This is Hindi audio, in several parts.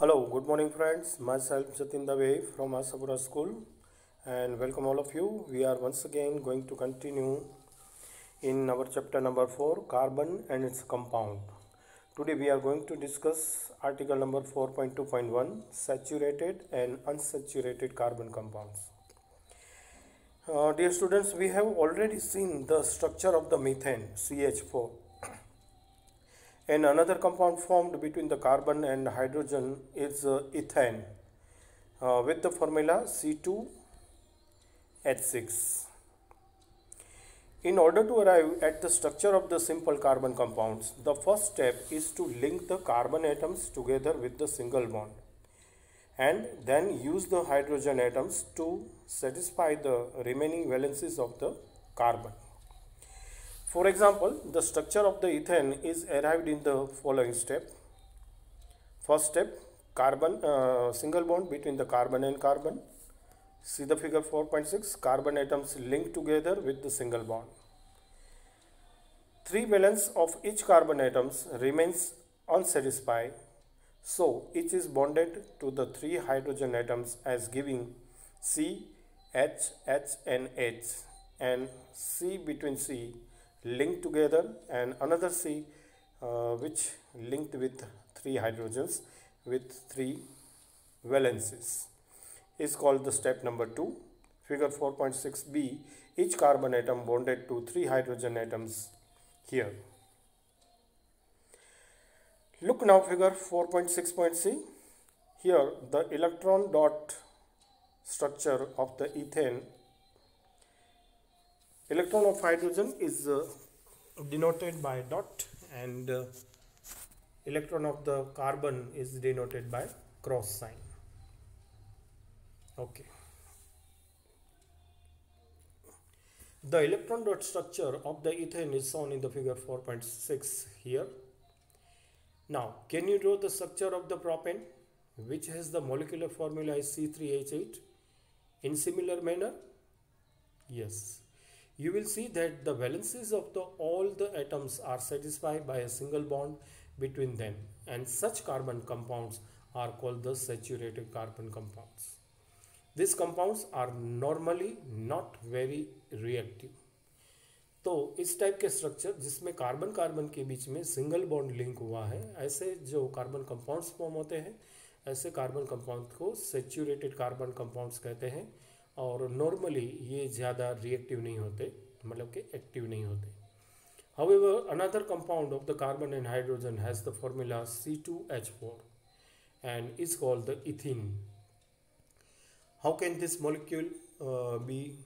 Hello, good morning friends. Myself Jatin Dave from Asapura School and welcome all of you. We are once again going to continue in our chapter number 4, carbon and its compound. Today we are going to discuss article number 4.2.1, saturated and unsaturated carbon compounds. Dear students, we have already seen the structure of the methane, CH4. And another compound formed between the carbon and hydrogen is ethane with the formula C2H6. In order to arrive at the structure of the simple carbon compounds, the first step is to link the carbon atoms together with the single bond and then use the hydrogen atoms to satisfy the remaining valencies of the carbon. For example, the structure of the ethane is arrived in the following step. First step, single bond between the carbon and carbon. See the figure 4.6, carbon atoms linked together with the single bond. 3 valence of each carbon atoms remains unsatisfied, so each is bonded to the 3 hydrogen atoms as giving C, H, H and H, and C between C linked together and another C which linked with 3 hydrogens with 3 valencies is called the step number 2. Figure 4.6b, each carbon atom bonded to 3 hydrogen atoms here. Look now figure 4.6.c. Here the electron dot structure of the ethane. Electron of hydrogen is denoted by dot and electron of the carbon is denoted by cross sign. Okay. The electron dot structure of the ethane is shown in the figure 4.6 here. Now, can you draw the structure of the propane, which has the molecular formula is C3H8 in similar manner? Yes. You will see that the valencies of all the atoms are satisfied by a single bond between them, and such carbon compounds are called the saturated carbon compounds. These compounds are normally not very reactive. तो इस टाइप के स्ट्रक्चर जिसमें कार्बन कार्बन के बीच में सिंगल बॉन्ड लिंक हुआ है, ऐसे जो कार्बन कंपाउंड्स फॉर्म होते हैं, ऐसे कार्बन कंपाउंड को सैचुरेटेड कार्बन कंपाउंड्स कहते हैं और नॉर्मली ये ज़्यादा रिएक्टिव नहीं होते, मतलब कि एक्टिव नहीं होते. However, another compound of the carbon and hydrogen has the formula C2H4 and is called the ethene. How can this molecule be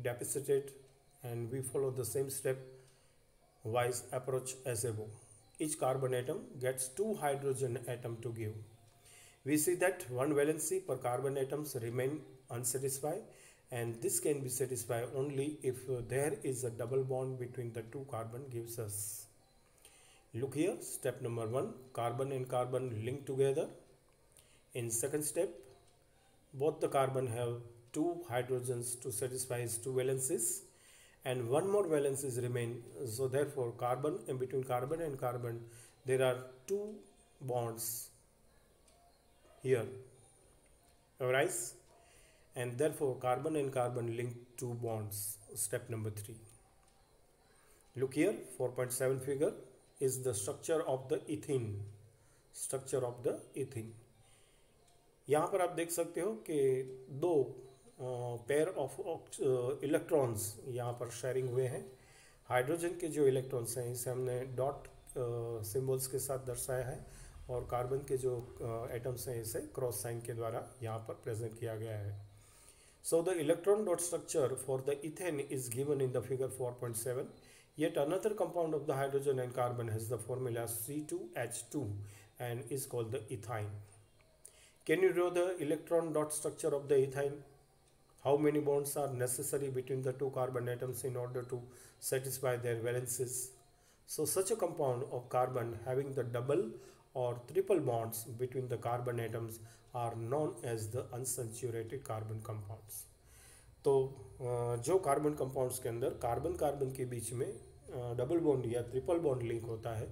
deposited? And we follow the same step wise approach as above. Each carbon atom gets 2 hydrogen atom to give. We see that one valency per carbon atoms remain unsatisfied, and this can be satisfied only if there is a double bond between the 2 carbon gives us. Look here, step number 1, carbon and carbon linked together. In second step, both the carbon have 2 hydrogens to satisfy its 2 valencies and one more valencies remain, so therefore carbon and between carbon and carbon there are 2 bonds here arise, and therefore carbon and carbon link 2 bonds. Step number 3. Look here, 4.7 figure is the structure of the ethene. Structure of the ethene. यहाँ पर आप देख सकते हो कि 2 पेयर ऑफ इलेक्ट्रॉन्स यहाँ पर शेयरिंग हुए हैं. हाइड्रोजन के जो इलेक्ट्रॉन्स हैं इसे हमने डॉट सिंबल्स के साथ दर्शाया है और कार्बन के जो एटम्स हैं इसे क्रॉस साइन के द्वारा यहाँ पर प्रेजेंट किया गया है. So the electron dot structure for the ethane is given in the figure 4.7. Yet another compound of the hydrogen and carbon has the formula C2H2 and is called the ethyne. Can you draw the electron dot structure of the ethyne? How many bonds are necessary between the 2 carbon atoms in order to satisfy their valencies? So such a compound of carbon having the double or triple bonds between the carbon atoms are known as the unsaturated carbon compounds. तो जो कार्बन कंपाउंड्स के अंदर कार्बन कार्बन के बीच में डबल बॉन्ड या ट्रिपल बॉन्ड लिंक होता है,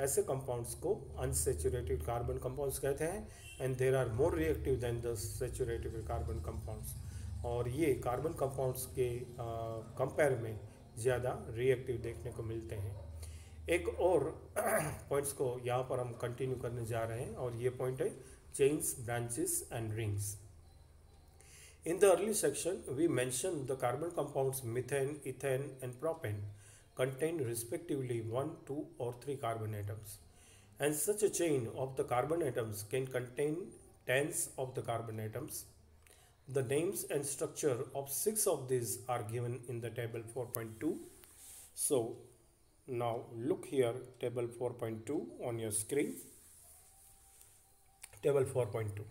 ऐसे कंपाउंड्स को अनसेचुरेटेड कार्बन कंपाउंड्स कहते हैं, and there are more reactive than the saturated carbon compounds. और ये कार्बन कंपाउंड्स के कंपेयर में ज़्यादा रिएक्टिव देखने को मिलते हैं। एक और पॉइंट्स को यहाँ पर हम कंटिन्यू करने जा रहे हैं, और ये पॉइंट है chains, branches and rings. In the early section, we mentioned the carbon compounds methane, ethane, and propane contain respectively 1, 2, or 3 carbon atoms. And such a chain of the carbon atoms can contain tens of the carbon atoms. The names and structure of 6 of these are given in the table 4.2. So, now look here, table 4.2 on your screen. Table 4.2.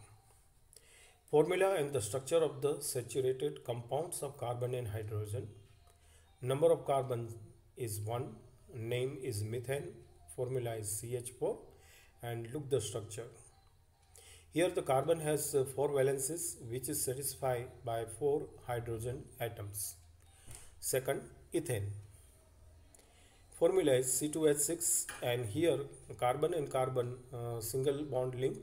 Formula and the structure of the saturated compounds of carbon and hydrogen. Number of carbon is 1, name is methane, formula is CH4, and look the structure. Here the carbon has 4 valences which is satisfied by 4 hydrogen atoms. Second, ethane. Formula is C2H6, and here carbon and carbon single bond link,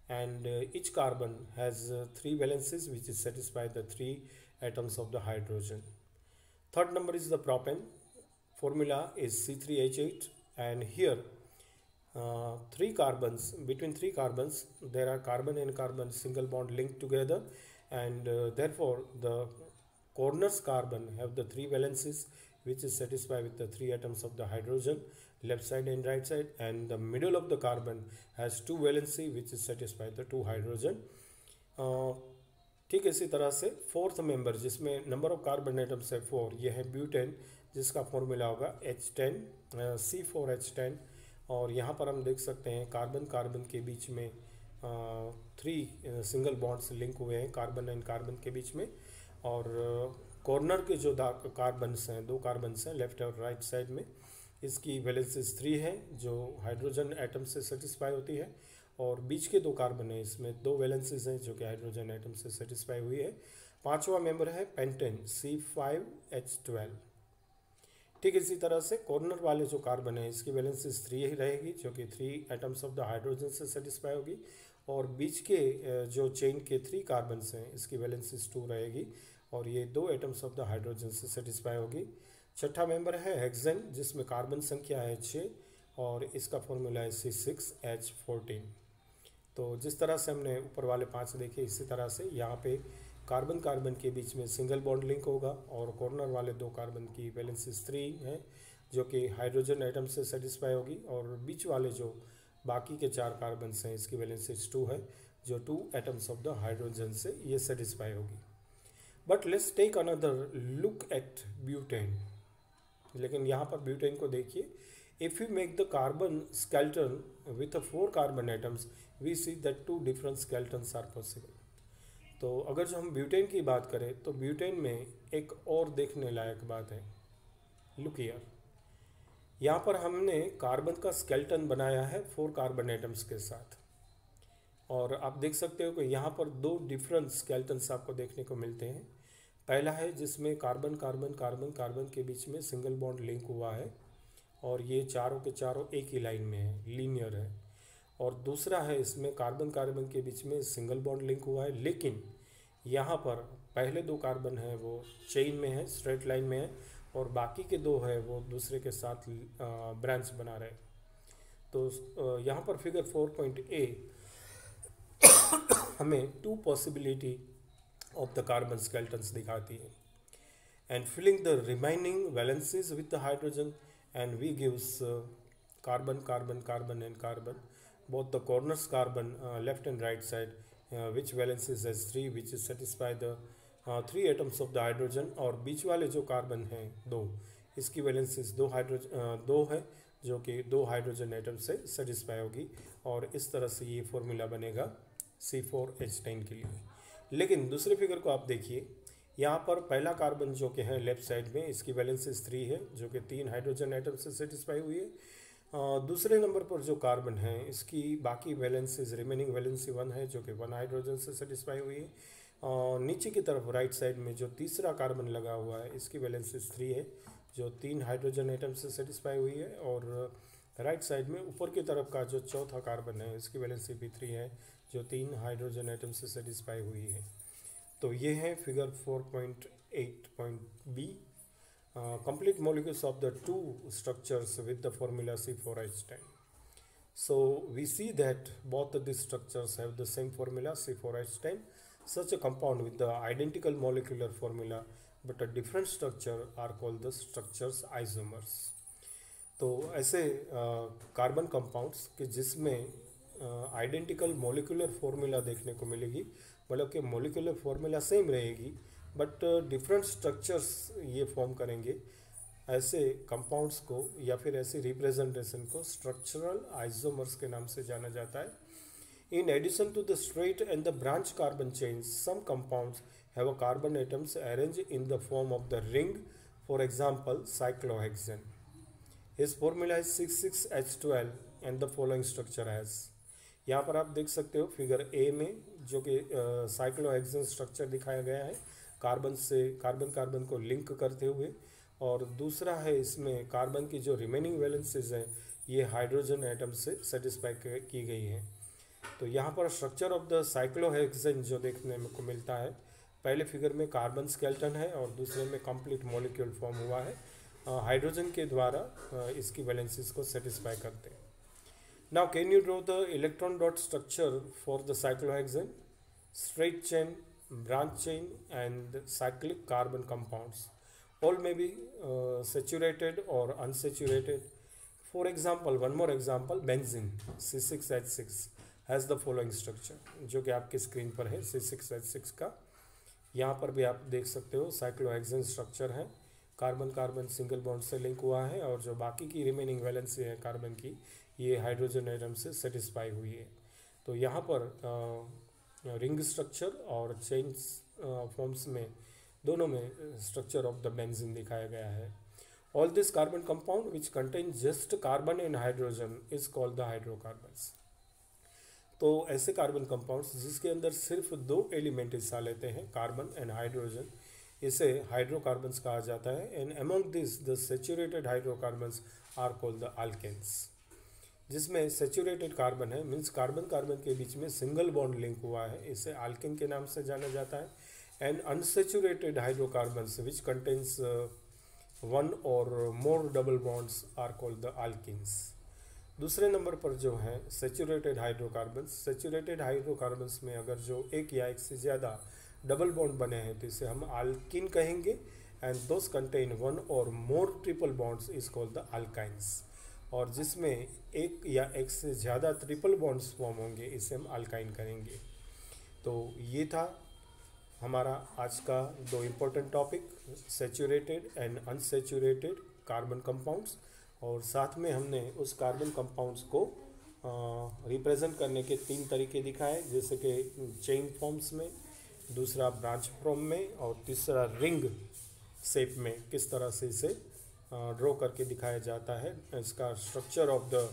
and each carbon has 3 valences which is satisfied the 3 atoms of the hydrogen. Third number is the propane. Formula is C3H8, and here 3 carbons, between 3 carbons there are carbon and carbon single bond linked together, and therefore the corners carbon have the 3 valences which is satisfied with the 3 atoms of the hydrogen, left side and right side, and the middle of the carbon has 2 valency which is satisfied the 2 hydrogen. ठीक इसी तरह से फोर्थ मेंबर जिसमें नंबर ऑफ कार्बन एटम्स है 4, यह है ब्यूटेन, जिसका फॉर्मूला होगा H10 C4H10, और यहाँ पर हम देख सकते हैं कार्बन कार्बन के बीच में 3 सिंगल बॉन्ड्स लिंक हुए हैं कार्बन एंड कार्बन के बीच में, और कॉर्नर के जो कार्बन्स हैं 2 कार्बन्स हैं लेफ्ट और राइट साइड में, इसकी वैलेंसीज 3 है जो हाइड्रोजन एटम से सेटिस्फाई होती है, और बीच के 2 कार्बन है इसमें 2 वैलेंसीज हैं जो कि हाइड्रोजन एटम से सेटिस्फाई हुई है। पांचवा मेंबर है पेंटेन C5H12। ठीक इसी तरह से कॉर्नर वाले जो कार्बन है इसकी वैलेंसीज 3 ही रहेगी जो कि 3 एटम्स ऑफ द हाइड्रोजन से सेटिस्फाई होगी, और बीच के जो चेन के 3 कार्बन्स हैं इसकी वैलेंसीज 2 रहेगी, और ये 2 एटम्स ऑफ द हाइड्रोजन से सेटिस्फाई होगी। छठा मेंबर है हेक्सेन, जिसमें कार्बन संख्या है 6, और इसका फॉर्मूला है C6H14। तो जिस तरह से हमने ऊपर वाले 5 देखे, इसी तरह से यहाँ पे कार्बन कार्बन के बीच में सिंगल बॉन्ड लिंक होगा, और कॉर्नर वाले 2 कार्बन की वैलेंसीज 3 है जो कि हाइड्रोजन एटम से सेटिस्फाई होगी, और बीच वाले जो बाकी के 4 कार्बन हैं इसकी वैलेंसीज 2 है जो 2 एटम्स ऑफ द हाइड्रोजन से ये सेटिस्फाई होगी। But let's take another look at butane. लेकिन यहाँ पर ब्यूटेन को देखिए, if you make the carbon skeleton with 4 carbon atoms we see that 2 different skeletons are possible. तो अगर जो हम ब्यूटेन की बात करें तो ब्यूटेन में एक और देखने लायक बात है, लुक हियर। यहाँ पर हमने कार्बन का स्केलेटन बनाया है 4 कार्बन एटम्स के साथ, और आप देख सकते हो कि यहाँ पर 2 डिफरेंट स्केलेटन्स आपको देखने को मिलते हैं। पहला है जिसमें कार्बन कार्बन कार्बन कार्बन के बीच में सिंगल बॉन्ड लिंक हुआ है, और ये चारों के चारों एक ही लाइन में है, लीनियर है। और दूसरा है इसमें कार्बन कार्बन के बीच में सिंगल बॉन्ड लिंक हुआ है, लेकिन यहाँ पर पहले 2 कार्बन हैं वो चेन में है, स्ट्रेट लाइन में है, और बाकी के 2 है वो दूसरे के साथ ब्रांच बना रहे। तो यहाँ पर फिगर 4.A हमें 2 possibility of the carbon skeletons दिखाती है, and filling the remaining valencies with the hydrogen, and we gives carbon carbon carbon and carbon, both the corners carbon left and right side which valencies has 3 which is satisfy the 3 atoms of the hydrogen, और बीच वाले जो कार्बन हैं 2 इसकी वैलेंसीज 2 है जो कि 2 हाइड्रोजन एटम से सेटिस्फाई होगी, और इस तरह से ये फॉर्मूला बनेगा C4H10 के लिए। लेकिन दूसरे फिगर को आप देखिए, यहाँ पर पहला कार्बन जो कि है लेफ्ट साइड में इसकी वैलेंसीज 3 है जो कि 3 हाइड्रोजन एटम से सेटिस्फाई हुई है। दूसरे नंबर पर जो कार्बन है इसकी बाकी वैलेंसीज रिमेनिंग वैलेंसी 1 है जो कि 1 हाइड्रोजन से सेटिस्फाई हुई है। नीचे की तरफ राइट साइड में जो तीसरा कार्बन लगा हुआ है इसकी वैलेंसीज 3 है जो 3 हाइड्रोजन एटम से सेटिस्फाई हुई है, और राइट साइड में ऊपर की तरफ का जो चौथा कार्बन है इसकी वैलेंसी P3 है, जो 3 हाइड्रोजन एटम से सेटिस्फाई हुई है। तो ये है figure 4.8.B, complete molecules of the two structures with the formula C4H10. So we see that both of these structures have the same formula C4H10. Such a compound with the identical molecular formula but a different structure are called the structures isomers. तो ऐसे कार्बन कंपाउंड्स कि जिसमें आइडेंटिकल मॉलिक्यूलर फॉर्मूला देखने को मिलेगी, मतलब कि मॉलिक्यूलर फॉर्मूला सेम रहेगी बट डिफरेंट स्ट्रक्चर्स ये फॉर्म करेंगे, ऐसे कंपाउंड्स को या फिर ऐसी रिप्रेजेंटेशन को स्ट्रक्चरल आइसोमर्स के नाम से जाना जाता है। In addition to the straight and the branch carbon chain, some compounds have a carbon atoms arrange in the form of the ring, for example cyclohexane. His formula is 6,6H12 and the following structure has। यहाँ पर आप देख सकते हो फिगर ए में जो कि साइक्लोहेक्सेन स्ट्रक्चर दिखाया गया है कार्बन से कार्बन को लिंक करते हुए, और दूसरा है इसमें कार्बन की जो रिमेनिंग वैलेंसीज हैं ये हाइड्रोजन एटम से सेटिस्फाई की गई हैं। तो यहाँ पर स्ट्रक्चर ऑफ द साइक्लोहेक्सेन जो देखने को मिलता है, पहले फिगर में कार्बन स्केलेटन है और दूसरे में कंप्लीट मॉलिक्यूल फॉर्म हुआ है, हाइड्रोजन के द्वारा इसकी वैलेंसीज को सेटिस्फाई करते हैं। Now can you draw the electron dot structure for the cyclohexane? Straight chain, branch chain and cyclic carbon compounds all may be saturated or unsaturated. For example, one more example, benzene C6H6 has the following structure, जो कि आपकी स्क्रीन पर है C6H6 का। यहाँ पर भी आप देख सकते हो साइक्लोहेक्सेन स्ट्रक्चर है, कार्बन कार्बन सिंगल बॉन्ड से लिंक हुआ है और जो बाकी की रिमेनिंग वैलेंसी है कार्बन की ये हाइड्रोजन एटम से सेटिस्फाई हुई है। तो यहाँ पर रिंग स्ट्रक्चर और चेन फॉर्म्स में दोनों में स्ट्रक्चर ऑफ द बेंजीन दिखाया गया है। All this carbon compound which contain just carbon and hydrogen is called the hydrocarbons. तो ऐसे कार्बन कंपाउंड्स जिसके अंदर सिर्फ दो एलिमेंट हिस्सा लेते हैं, कार्बन एंड हाइड्रोजन, इसे हाइड्रोकार्बन्स कहा जाता है। And among this the saturated hydrocarbons are called the alkanes. जिसमें सैचुरेटेड कार्बन है मीन्स कार्बन कार्बन के बीच में सिंगल बॉन्ड लिंक हुआ है, इसे आल्केन के नाम से जाना जाता है। and unsaturated hydrocarbons which contains one or more double bonds are called the alkenes। दूसरे नंबर पर जो है सैचुरेटेड हाइड्रोकार्बन्स, सैचुरेटेड हाइड्रोकार्बन्स में अगर जो एक या एक से ज़्यादा डबल बॉन्ड बने हैं तो इसे हम आल्कीन कहेंगे। एंड दोस कंटेन वन और more triple bonds is called the alkynes. और जिसमें एक या एक से ज़्यादा ट्रिपल बॉन्ड्स फॉर्म होंगे इसे हम अल्काइन करेंगे। तो ये था हमारा आज का दो important topic, saturated and unsaturated carbon compounds, और साथ में हमने उस कार्बन कंपाउंड्स को रिप्रेजेंट करने के तीन तरीके दिखाए, जैसे कि चेन फॉर्म्स में, दूसरा ब्रांच फॉर्म में, और तीसरा रिंग शेप में किस तरह से इसे ड्रॉ करके दिखाया जाता है, इसका स्ट्रक्चर ऑफ द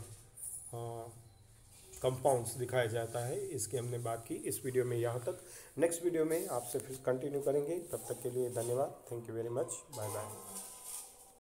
कंपाउंड्स दिखाया जाता है। इसकी हमने बात की इस वीडियो में यहाँ तक। नेक्स्ट वीडियो में आपसे फिर कंटिन्यू करेंगे, तब तक के लिए धन्यवाद। Thank you very much, bye bye.